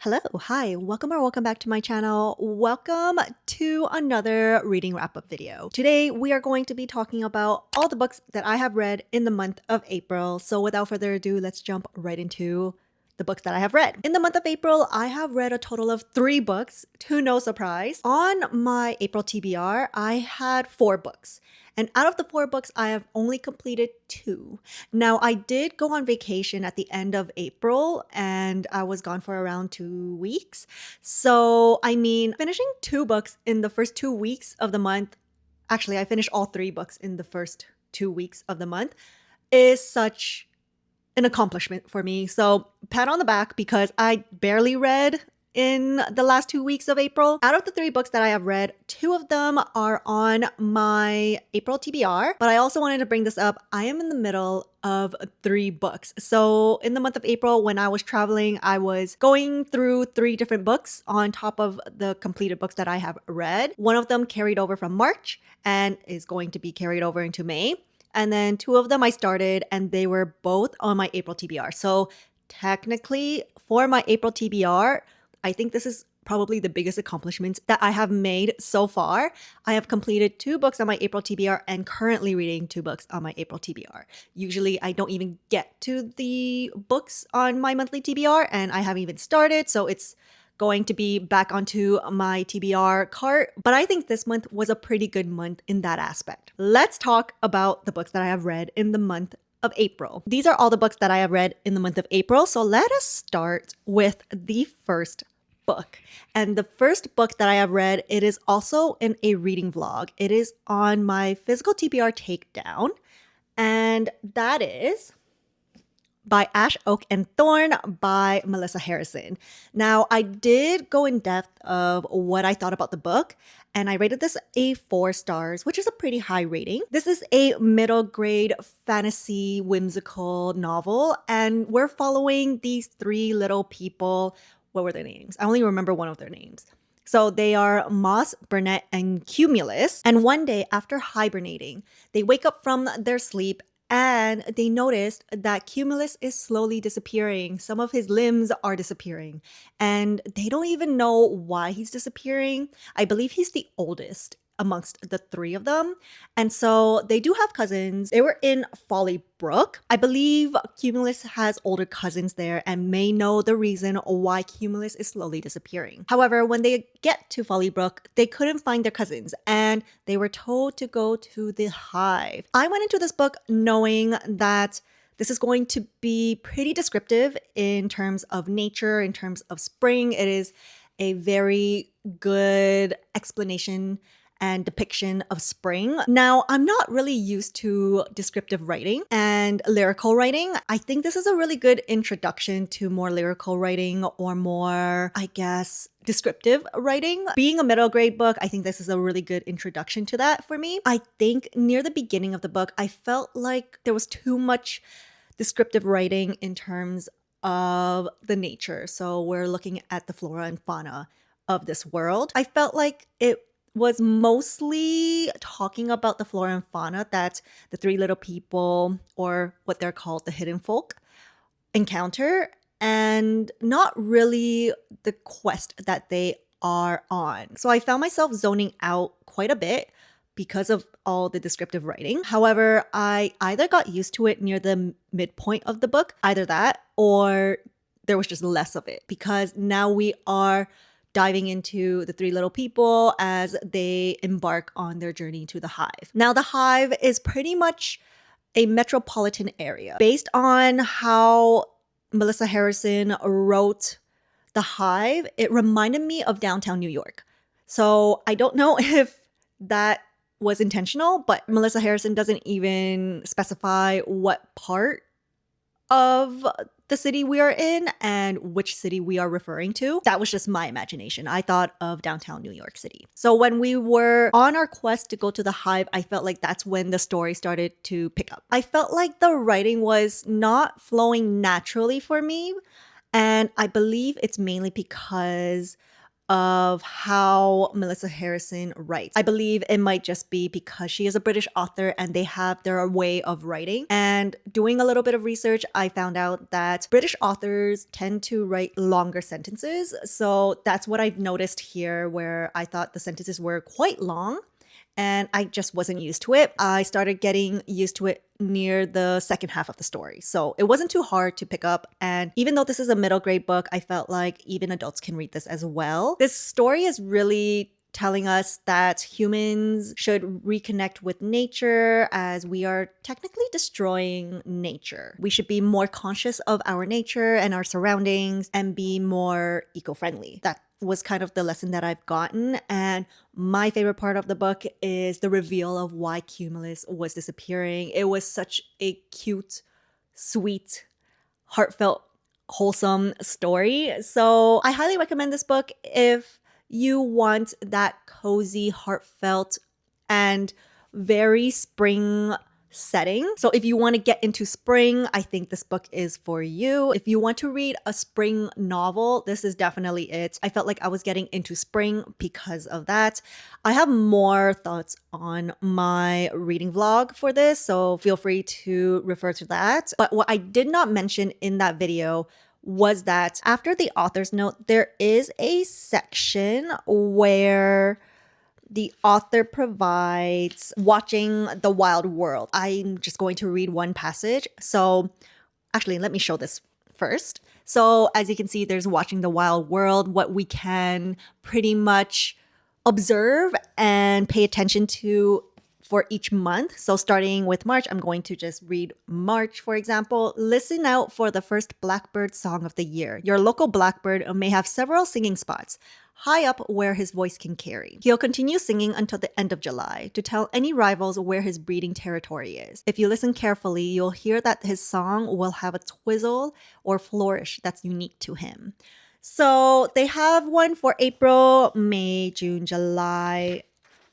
Hello, hi, welcome back to my channel. Welcome to another reading wrap-up video. Today, we are going to be talking about all the books that I have read in the month of April. So without further ado, let's jump right into the books that I have read. In the month of April, I have read a total of 3 books, to no surprise. On my April TBR, I had 4 books. And out of the 4 books, I have only completed 2. Now, I did go on vacation at the end of April and I was gone for around 2 weeks. So, finishing 2 books in the first 2 weeks of the month, actually, I finished all 3 books in the first 2 weeks of the month, is such an accomplishment for me. So, pat on the back because I barely read in the last 2 weeks of April. Out of the 3 books that I have read, 2 of them are on my April TBR, but I also wanted to bring this up. I am in the middle of 3 books. So in the month of April, when I was traveling, I was going through 3 different books on top of the completed books that I have read. One of them carried over from March and is going to be carried over into May. And then 2 of them I started and they were both on my April TBR. So technically for my April TBR, I think this is probably the biggest accomplishment that I have made so far. I have completed 2 books on my April TBR and currently reading 2 books on my April TBR. Usually I don't even get to the books on my monthly TBR and I haven't even started, so it's going to be back onto my TBR cart. But I think this month was a pretty good month in that aspect. Let's talk about the books that I have read in the month of April. These are all the books that I have read in the month of April. So let us start with the first book. And the first book that I have read, it is also in a reading vlog. It is on my physical TBR takedown. And that is by Ash, Oak, and Thorn by Melissa Harrison. Now, I did go in depth of what I thought about the book, and I rated this a 4 stars, which is a pretty high rating. This is a middle grade fantasy whimsical novel, and we're following these 3 little people. What were their names? I only remember one of their names. So they are Moss, Burnett, and Cumulus. And one day after hibernating, they wake up from their sleep and they noticed that Cumulus is slowly disappearing. Some of his limbs are disappearing and they don't even know why he's disappearing. I believe he's the oldest amongst the 3 of them. And so they do have cousins. They were in Folly Brook. I believe Cumulus has older cousins there and may know the reason why Cumulus is slowly disappearing. However, when they get to Folly Brook, they couldn't find their cousins and they were told to go to the hive. I went into this book knowing that this is going to be pretty descriptive in terms of nature, in terms of spring. It is a very good explanation and depiction of spring. Now, I'm not really used to descriptive writing and lyrical writing. I think this is a really good introduction to more lyrical writing or more, I guess, descriptive writing. Being a middle grade book, I think this is a really good introduction to that for me. I think near the beginning of the book, I felt like there was too much descriptive writing in terms of the nature. So we're looking at the flora and fauna of this world. I felt like it was mostly talking about the flora and fauna that the 3 little people, or what they're called, the hidden folk, encounter, and not really the quest that they are on. So I found myself zoning out quite a bit because of all the descriptive writing. However, I either got used to it near the midpoint of the book, either that, or there was just less of it, because now we are diving into the 3 little people as they embark on their journey to the hive. Now, the hive is pretty much a metropolitan area. Based on how Melissa Harrison wrote the hive, it reminded me of downtown New York. So I don't know if that was intentional, but Melissa Harrison doesn't even specify what part of the city we are in and which city we are referring to. That was just my imagination. I thought of downtown New York City. So when we were on our quest to go to the hive, I felt like that's when the story started to pick up. I felt like the writing was not flowing naturally for me, and I believe it's mainly because of how Melissa Harrison writes. I believe it might just be because she is a British author and they have their way of writing. And doing a little bit of research, I found out that British authors tend to write longer sentences. So that's what I've noticed here, where I thought the sentences were quite long and I just wasn't used to it. I started getting used to it near the second half of the story. So it wasn't too hard to pick up. And even though this is a middle grade book, I felt like even adults can read this as well. This story is really telling us that humans should reconnect with nature as we are technically destroying nature. We should be more conscious of our nature and our surroundings and be more eco-friendly. That was kind of the lesson that I've gotten. And my favorite part of the book is the reveal of why Cumulus was disappearing. It was such a cute, sweet, heartfelt, wholesome story. So I highly recommend this book if you want that cozy, heartfelt, and very spring setting. So if you want to get into spring, I think this book is for you. If you want to read a spring novel, this is definitely it. I felt like I was getting into spring because of that. I have more thoughts on my reading vlog for this, so feel free to refer to that. But what I did not mention in that video was that after the author's note, there is a section where the author provides watching the wild world. I'm just going to read one passage. So actually, let me show this first. So as you can see, there's watching the wild world, what we can pretty much observe and pay attention to for each month. So starting with March, I'm going to just read March, for example. Listen out for the first blackbird song of the year. Your local blackbird may have several singing spots high up where his voice can carry. He'll continue singing until the end of July to tell any rivals where his breeding territory is. If you listen carefully, you'll hear that his song will have a twizzle or flourish that's unique to him. So they have one for April, May, June, July,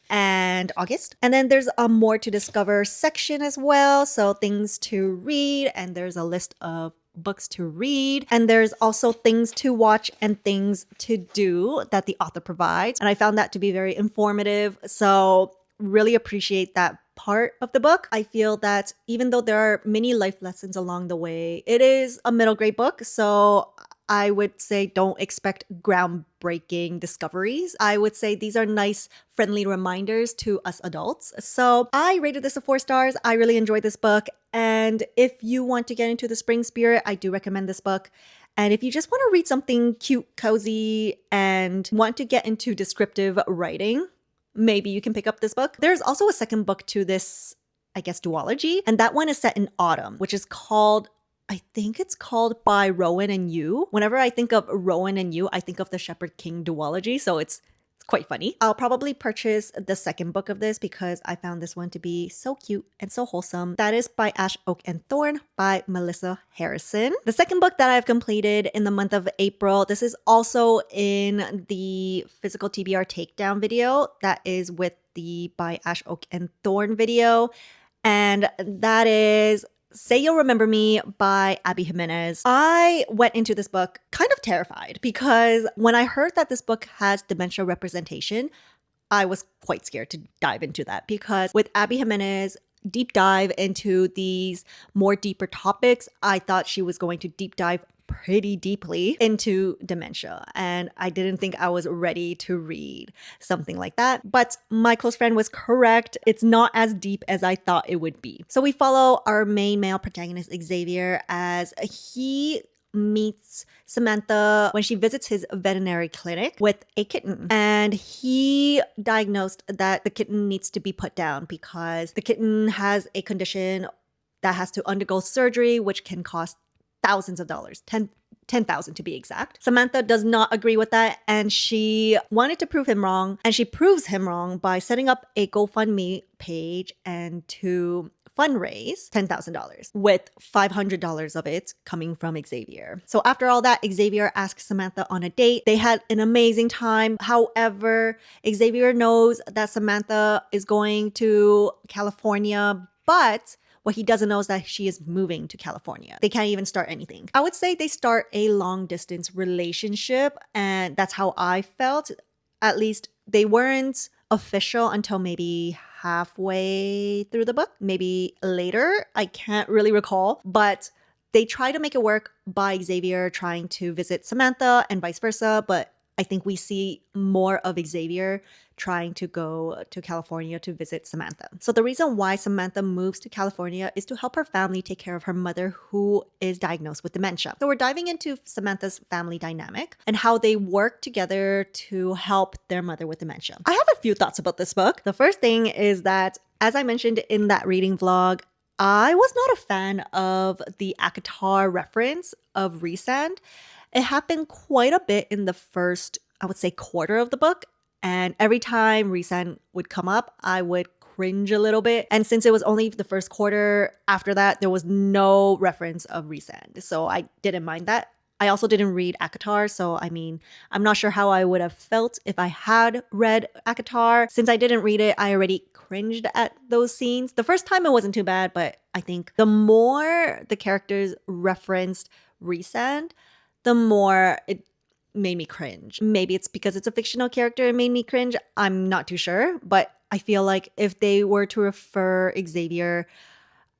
and August. And then there's a more to discover section as well. So things to read, and there's a list of books to read, and there's also things to watch and things to do that the author provides. And I found that to be very informative. So really appreciate that part of the book. I feel that even though there are many life lessons along the way, it is a middle grade book. So I would say don't expect groundbreaking discoveries. I would say these are nice, friendly reminders to us adults. So I rated this a 4 stars. I really enjoyed this book. And if you want to get into the spring spirit, I do recommend this book. And if you just want to read something cute, cozy, and want to get into descriptive writing, maybe you can pick up this book. There's also a second book to this, I guess, duology. And that one is set in autumn, which is called, I think it's called By Rowan and You. Whenever I think of Rowan and You, I think of the Shepherd King duology. So it's quite funny. I'll probably purchase the second book of this because I found this one to be so cute and so wholesome. That is By Ash, Oak, and Thorn by Melissa Harrison. The second book that I've completed in the month of April, this is also in the physical TBR takedown video. That is with the By Ash, Oak, and Thorn video. And that is Say You'll Remember Me by Abby Jimenez. I went into this book kind of terrified because when I heard that this book has dementia representation, I was quite scared to dive into that because with Abby Jimenez, deep dive into these more deeper topics, I thought she was going to deep dive pretty deeply into dementia, and I didn't think I was ready to read something like that. But my close friend was correct. It's not as deep as I thought it would be. So we follow our main male protagonist, Xavier, as he meets Samantha when she visits his veterinary clinic with a kitten. And he diagnosed that the kitten needs to be put down because the kitten has a condition that has to undergo surgery, which can cost thousands of dollars, 10,000 to be exact. Samantha does not agree with that, and she wanted to prove him wrong, and she proves him wrong by setting up a GoFundMe page and to fundraise $10,000 with $500 of it coming from Xavier. So after all that, Xavier asks Samantha on a date. They had an amazing time. However, Xavier knows that Samantha is going to California, but What he doesn't know is that she is moving to California. They can't even start anything. I would say they start a long distance relationship, and that's how I felt. At least they weren't official until maybe halfway through the book, maybe later. I can't really recall, but they try to make it work by Xavier trying to visit Samantha and vice versa, but I think we see more of Xavier trying to go to California to visit Samantha. So the reason why Samantha moves to California is to help her family take care of her mother who is diagnosed with dementia. So we're diving into Samantha's family dynamic and how they work together to help their mother with dementia. I have a few thoughts about this book. The first thing is that, as I mentioned in that reading vlog, I was not a fan of the Akatar reference of Rhysand. It happened quite a bit in the first, I would say, quarter of the book. And every time Rhysand would come up, I would cringe a little bit. And since it was only the first quarter, after that, there was no reference of Rhysand. So I didn't mind that. I also didn't read Akatar, so I mean, I'm not sure how I would have felt if I had read Akatar. Since I didn't read it, I already cringed at those scenes. The first time it wasn't too bad, but I think the more the characters referenced Rhysand, the more it made me cringe. Maybe it's because it's a fictional character it made me cringe. I'm not too sure, but I feel like if they were to refer Xavier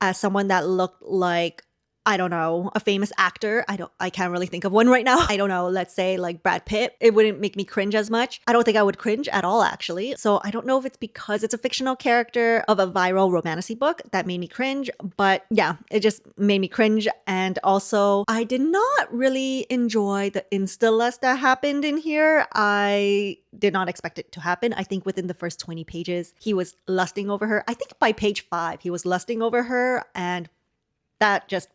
as someone that looked like, I don't know, a famous actor. I can't really think of one right now. I don't know, let's say like Brad Pitt. It wouldn't make me cringe as much. I don't think I would cringe at all, actually. So I don't know if it's because it's a fictional character of a viral romantasy book that made me cringe, but yeah, it just made me cringe. And also, I did not really enjoy the insta-lust that happened in here. I did not expect it to happen. I think within the first 20 pages, he was lusting over her. I think by page 5, he was lusting over her, and that just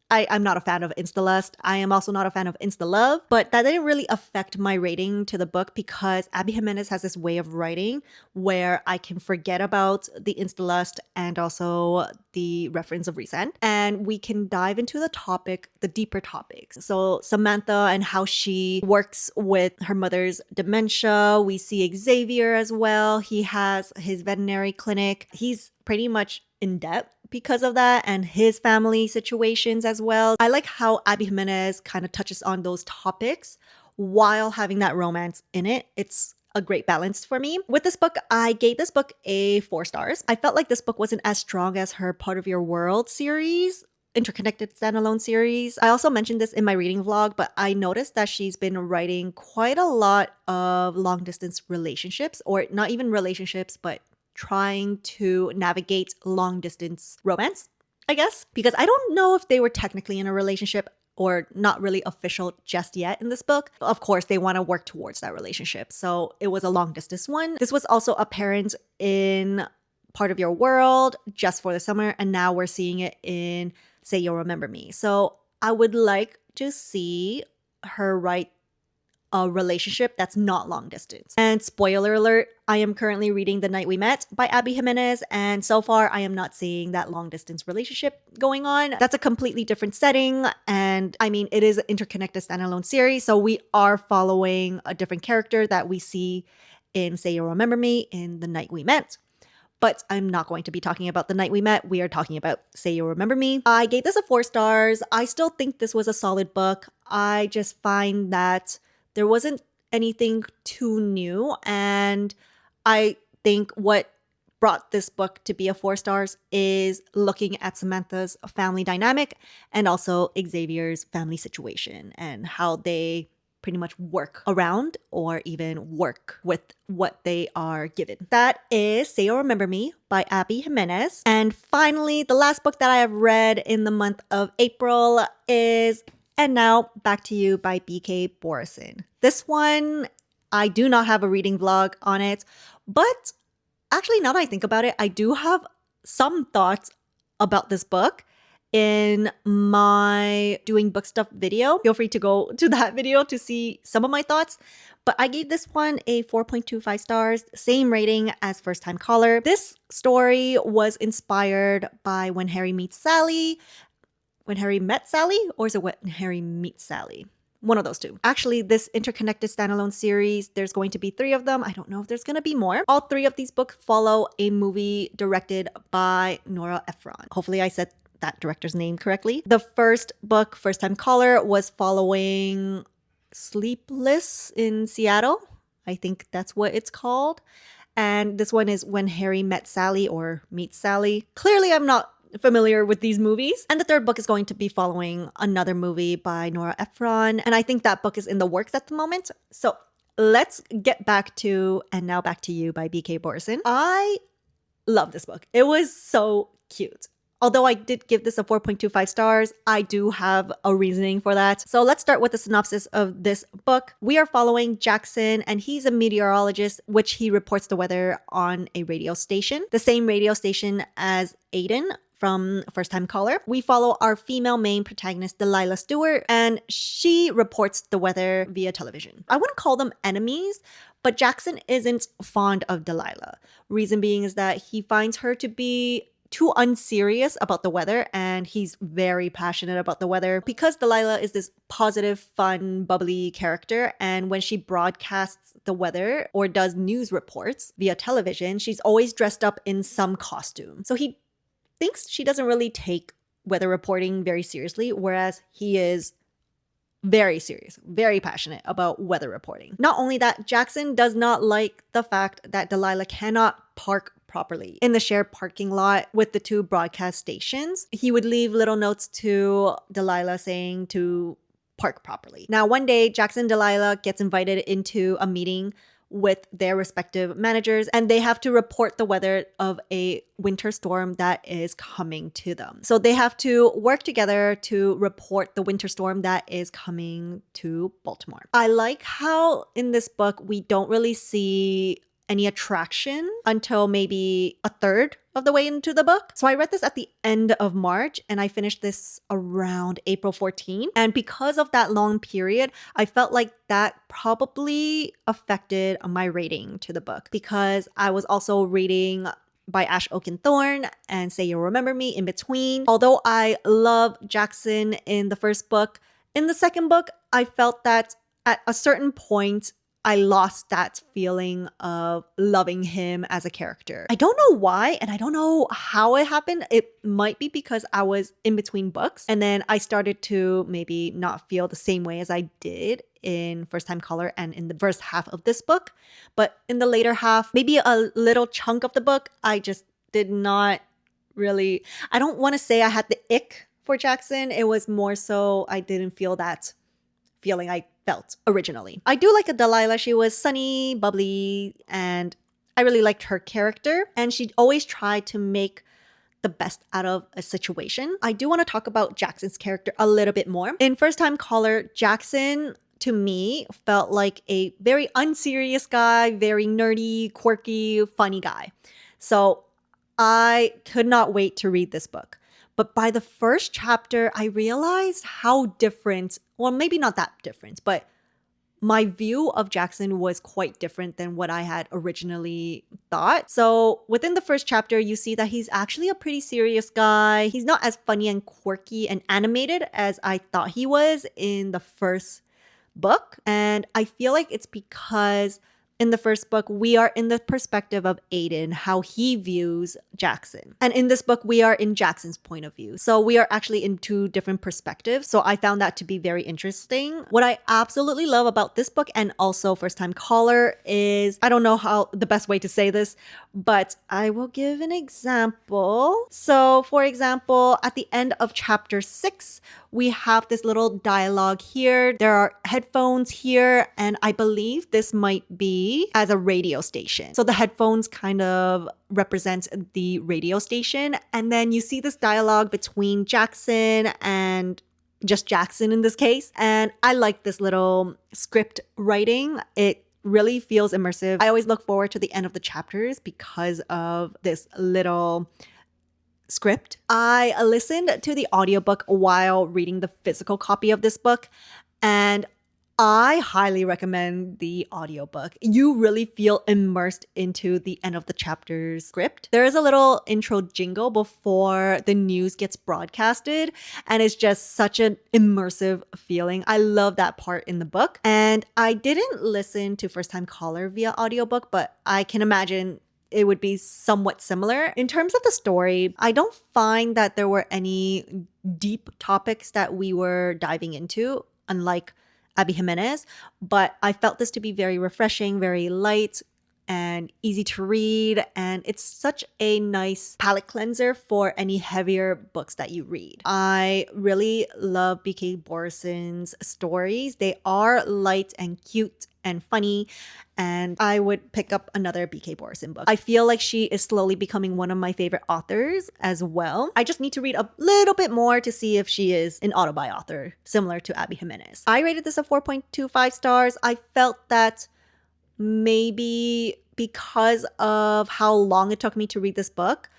I'm not a fan of insta-lust. I am also not a fan of insta-love, but that didn't really affect my rating to the book because Abby Jimenez has this way of writing where I can forget about the insta-lust and also the reference of Rhysand, and we can dive into the topic, the deeper topics. So Samantha and how she works with her mother's dementia. We see Xavier as well. He has his veterinary clinic. He's pretty much in debt because of that, and his family situations as well. I like how Abby Jimenez kind of touches on those topics while having that romance in it. It's a great balance for me. With this book, I gave this book a 4 stars. I felt like this book wasn't as strong as her Part of Your World series, interconnected standalone series. I also mentioned this in my reading vlog, but I noticed that she's been writing quite a lot of long distance relationships, or not even relationships, but trying to navigate long distance romance, I guess, because I don't know if they were technically in a relationship or not really official just yet in this book. Of course, they want to work towards that relationship. So it was a long distance one. This was also apparent in Part of Your World, Just for the Summer, and now we're seeing it in Say You'll Remember Me. So I would like to see her write a relationship that's not long distance. And spoiler alert, I am currently reading The Night We Met by Abby Jimenez, and so far I am not seeing that long distance relationship going on. That's a completely different setting, and I mean, it is an interconnected standalone series, so we are following a different character that we see in Say You'll Remember Me in The Night We Met. But I'm not going to be talking about The Night We Met. We are talking about Say You'll Remember Me. I gave this a 4 stars. I still think this was a solid book. I just find that there wasn't anything too new, and I think what brought this book to be a 4 stars is looking at Samantha's family dynamic and also Xavier's family situation and how they pretty much work around or even work with what they are given. That is Say You'll Remember Me by Abby Jimenez. And finally, the last book that I have read in the month of April is And Now Back to You by B.K. Borison. This one, I do not have a reading vlog on it, but actually now that I think about it, I do have some thoughts about this book in my doing book stuff video. Feel free to go to that video to see some of my thoughts. But I gave this one a 4.25 stars, same rating as First Time Caller. This story was inspired by When Harry Meets Sally. When Harry Met Sally? Or is it When Harry Meets Sally? One of those two. Actually, this interconnected standalone series, there's going to be 3 of them. I don't know if there's going to be more. All 3 of these books follow a movie directed by Nora Ephron. Hopefully I said that director's name correctly. The first book, First Time Caller, was following Sleepless in Seattle. I think that's what it's called. And this one is When Harry Met Sally or Meets Sally. Clearly, I'm not familiar with these movies. And the third book is going to be following another movie by Nora Ephron. And I think that book is in the works at the moment. So let's get back to And Now Back to You by B.K. Borison. I love this book. It was so cute. Although I did give this a 4.25 stars, I do have a reasoning for that. So let's start with the synopsis of this book. We are following Jackson, and he's a meteorologist, which he reports the weather on a radio station, the same radio station as Aiden from First Time Caller. We follow our female main protagonist, Delilah Stewart, and she reports the weather via television. I wouldn't call them enemies, but Jackson isn't fond of Delilah. Reason being is that he finds her to be too unserious about the weather, and he's very passionate about the weather because Delilah is this positive, fun, bubbly character, and when she broadcasts the weather or does news reports via television, she's always dressed up in some costume. So he thinks she doesn't really take weather reporting very seriously, whereas he is very serious, very passionate about weather reporting. Not only that, Jackson does not like the fact that Delilah cannot park properly in the shared parking lot with the 2 broadcast stations. He would leave little notes to Delilah saying to park properly. Now, one day, Jackson and Delilah gets invited into a meeting with their respective managers, and they have to report the weather of a winter storm that is coming to them. So they have to work together to report the winter storm that is coming to Baltimore. I like how in this book we don't really see any attraction until maybe a third of the way into the book. So I read this at the end of March and I finished this around April 14. And because of that long period, I felt like that probably affected my rating to the book because I was also reading by Ash Oaken Thorn and Say You'll Remember Me in between. Although I love Jackson in the first book, in the second book, I felt that at a certain point, I lost that feeling of loving him as a character. I don't know why, and I don't know how it happened. It might be because I was in between books, and then I started to maybe not feel the same way as I did in First Time Caller and in the first half of this book. But in the later half, maybe a little chunk of the book, I just did not really, I don't want to say I had the ick for Jackson. It was more so I didn't feel that feeling I felt originally. I do like a Delilah. She was sunny, bubbly, and I really liked her character. And she always tried to make the best out of a situation. I do want to talk about Jackson's character a little bit more. In First Time Caller, Jackson, to me, felt like a very unserious guy, very nerdy, quirky, funny guy. So I could not wait to read this book. But by the first chapter, I realized how different, well, maybe not that different, but my view of Jackson was quite different than what I had originally thought. So within the first chapter, you see that he's actually a pretty serious guy. He's not as funny and quirky and animated as I thought he was in the first book. And I feel like it's because in the first book, we are in the perspective of Aiden, how he views Jackson. And in this book, we are in Jackson's point of view. So we are actually in 2 different perspectives. So I found that to be very interesting. What I absolutely love about this book and also First Time Caller is, I don't know how the best way to say this, but I will give an example. So for example, at the end of chapter 6, we have this little dialogue here. There are headphones here, and I believe this might be as a radio station. So the headphones kind of represent the radio station. And then you see this dialogue between Jackson and just Jackson in this case. And I like this little script writing. It really feels immersive. I always look forward to the end of the chapters because of this little script. I listened to the audiobook while reading the physical copy of this book, and I highly recommend the audiobook. You really feel immersed into the end of the chapter's script. There is a little intro jingle before the news gets broadcasted, and it's just such an immersive feeling. I love that part in the book. And I didn't listen to First Time Caller via audiobook, but I can imagine it would be somewhat similar. In terms of the story, I don't find that there were any deep topics that we were diving into, unlike Abby Jimenez, but I felt this to be very refreshing, very light and easy to read, and it's such a nice palate cleanser for any heavier books that you read. I really love BK Borison's stories. They are light and cute and funny, and I would pick up another BK Borison book. I feel like she is slowly becoming one of my favorite authors as well. I just need to read a little bit more to see if she is an autobi author, similar to Abby Jimenez. I rated this a 4.25 stars. I felt that maybe because of how long it took me to read this book,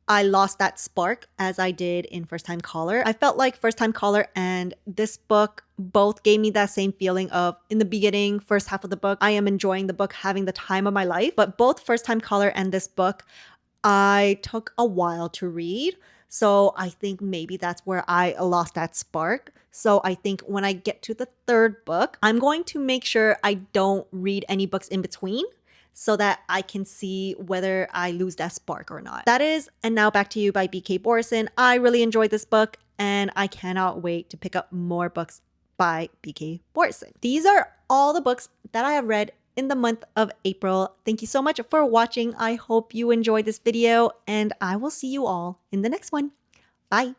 I lost that spark as I did in First Time Caller. I felt like First Time Caller and this book both gave me that same feeling of, in the beginning, first half of the book, I am enjoying the book, having the time of my life. But both First Time Caller and this book, I took a while to read. So I think maybe that's where I lost that spark. So I think when I get to the third book, I'm going to make sure I don't read any books in between, so that I can see whether I lose that spark or not. That is And Now Back to You by BK Borison. I really enjoyed this book, and I cannot wait to pick up more books by BK Borison. These are all the books that I have read in the month of April. Thank you so much for watching. I hope you enjoyed this video, and I will see you all in the next one. Bye.